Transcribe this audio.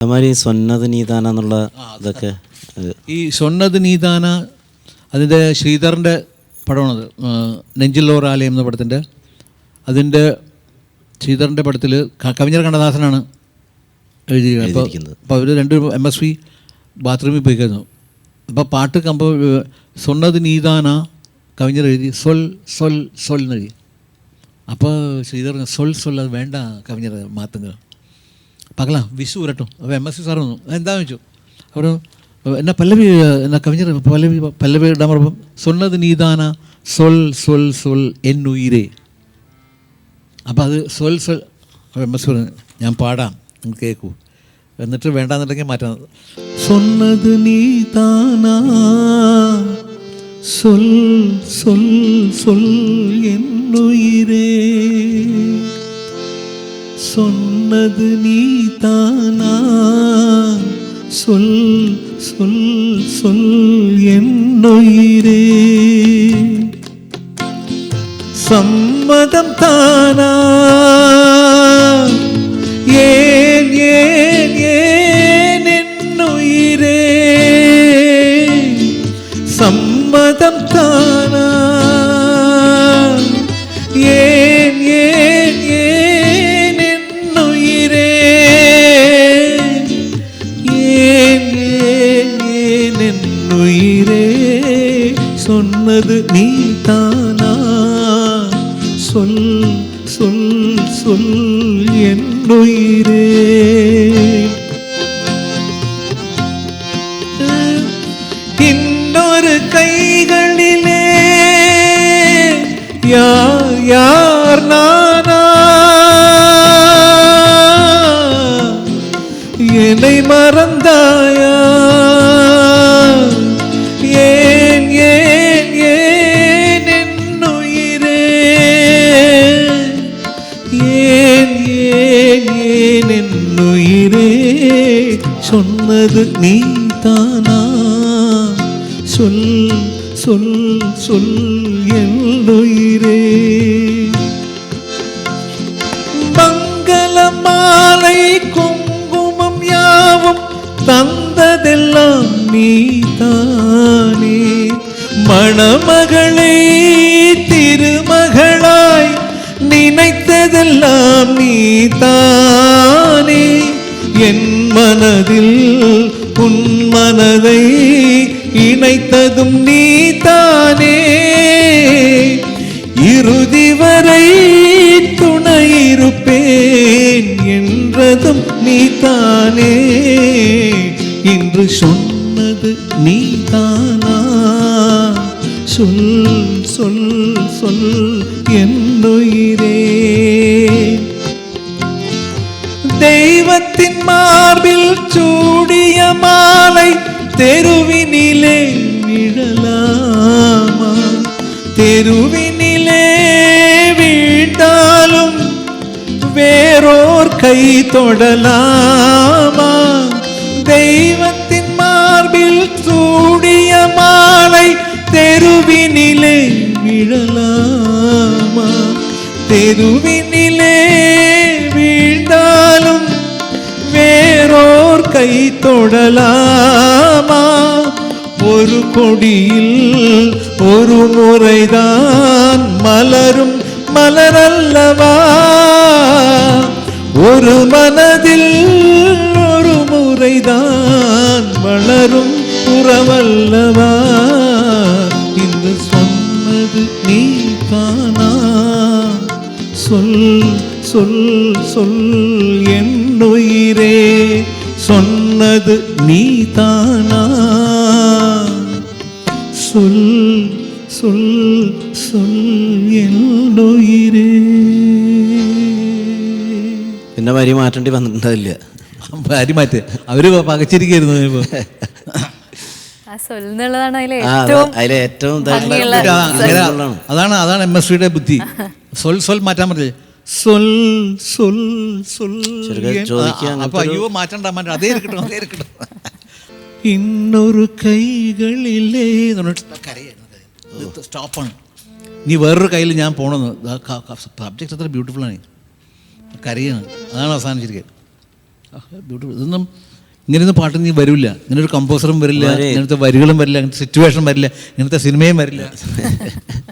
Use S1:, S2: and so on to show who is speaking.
S1: അതുമാതിരി സ്വന്നത് നീതാന എന്നുള്ള ഇതൊക്കെ
S2: ഈ സ്വന്നത് നീതാന അതിൻ്റെ ശ്രീധറിൻ്റെ പടമാണത്. നെഞ്ചിലോറാലയം എന്ന പടത്തിൻ്റെ അതിൻ്റെ ശ്രീധറിൻ്റെ പടത്തിൽ കവിஞர் കണ്ണദാസനാണ് എഴുതിയിരിക്കുന്നത്. അപ്പോൾ അവർ രണ്ടുപേരും MSV ബാത്റൂമിൽ പോയിക്കായിരുന്നു. അപ്പോൾ പാട്ട് സ്വന്നത് നീതാന കവിஞர் എഴുതി സൊൽ സൊൽ സൊൽ എന്നെഴുതി. അപ്പോൾ ശ്രീധർ സൊൽ സൊൽ അത് വേണ്ട കവിஞர் മാത്തുങ്ങൾ പകലാ വിഷു വരട്ടോ. അപ്പോൾ MSV സാർ വന്നു, എന്താണെന്ന് വെച്ചു. അവർ എന്നാ പല്ലവി എന്നാ കവിஞர் പല്ലവി ഇടാൻ പറഞ്ഞപ്പം സ്വന്നത് നീതാന സൊൽ സൊൽ സൊൽ എന്നുയിരേ. അപ്പോൾ അത് സൊൽ സൊൽ MSV പറഞ്ഞു ഞാൻ പാടാം നിങ്ങൾ കേൾക്കൂ, എന്നിട്ട് വേണ്ടാന്നുണ്ടെങ്കിൽ മാറ്റാം. സ്വന്നത് നീതാനാ സൊൽ സൊൽ സൊൽ എന്നുയിരേ, சொன்னது நீதானா சொல் சொல் சொல் என்னுயிரே, சம்மதம் தானா ஏன் ஏன் ஏன் என்னுயிரே, சம்மதம் தானா ஏன் ஏன் ஏன் என்னுயிரே, ஏன் ஏன் ஏன் என்னுயிரே, சொன்னது நீதானா சொல் சொல் சொல் என்னுயிரே. இன்னொரு கைகளிலே யார் யார் நானா, என்னை மறந்தாயா ஏன் ஏன் ஏன் என்னுயிரே, ஏன் ஏன் ஏன் என்னுயிரே, சொன்னது நீதானா சொல் சொல் சொல் என்னுயிரே. மங்கள மாலை குங்குமம் யாவும் தந்ததெல்லாம் நீதானே, மணமகளை திருமகளாய் நினைத்ததெல்லாம் நீதானே, என் மனதில் உன் மனதை இணைத்ததும் நீதானே, இறுதி வரை துணையிருப்பேன் என்றதும் நீதானே, இன்று சொன்னது நீதானா சொல் சொல் சொல் என்னுயிரே. தெய்வத்தின் மார்பில் சூடிய மாலை தெருவினிலே விழலாமா, தெருவினிலே வீழ்ந்தாலும் வேறோர் கை தொடலாமா, தெய்வத்தின் மார்பில் சூடிய மாலை தெருவினிலே விழலாமா, தெருவினிலே வீழ்ந்தாலும் வேறோர் கை தொடலாமா, ஒரு கொடியில் ஒரு முறைதான் மலரும் மலரல்லவா, ஒரு மனதில் ஒரு முறைதான் வளரும் உறவல்லவா, இன்று சொன்னது நீதானா சொல் சொல் சொல் என்னுயிரே, சொன்னது நீதானா சொல் சொல் சொல் என்னுயிരേ.
S1: പിന്നെ വരി മാറ്റേണ്ടി വന്നിട്ടുണ്ടാവില്ല.
S2: വരി മാറ്റ് അവര് പകച്ചിരിക്കുന്നു. അതാണ് അതാണ് MSVയുടെ ബുദ്ധി. സൊൽ സൊൽ മാറ്റാൻ പറഞ്ഞത് സൊൽ സൊൽ സൊൽ. അപ്പൊ അയ്യോ മാറ്റണ്ട മാറ്റണ്ട അതേ ഇരിക്കട്ടെ അതേ ഇരിക്കട്ടെ. ഇന്നൊരു കൈകളിലേ സ്റ്റോപ്പാണ്. നീ വേറൊരു കയ്യിൽ ഞാൻ പോണെന്ന്. സബ്ജക്റ്റ് അത്ര ബ്യൂട്ടിഫുള്ളാണ്, കരയാണ്. അതാണ് അവസാനം ശരിക്കും ബ്യൂട്ടിഫുൾ. ഇതൊന്നും ഇങ്ങനെയൊന്നും പാട്ട് നീ വരില്ല, ഇങ്ങനെ ഒരു കമ്പോസറും വരില്ല, ഇങ്ങനത്തെ വരികളും വരില്ല, ഇങ്ങനത്തെ സിറ്റുവേഷൻ വരില്ല, ഇങ്ങനത്തെ സിനിമയും വരില്ല.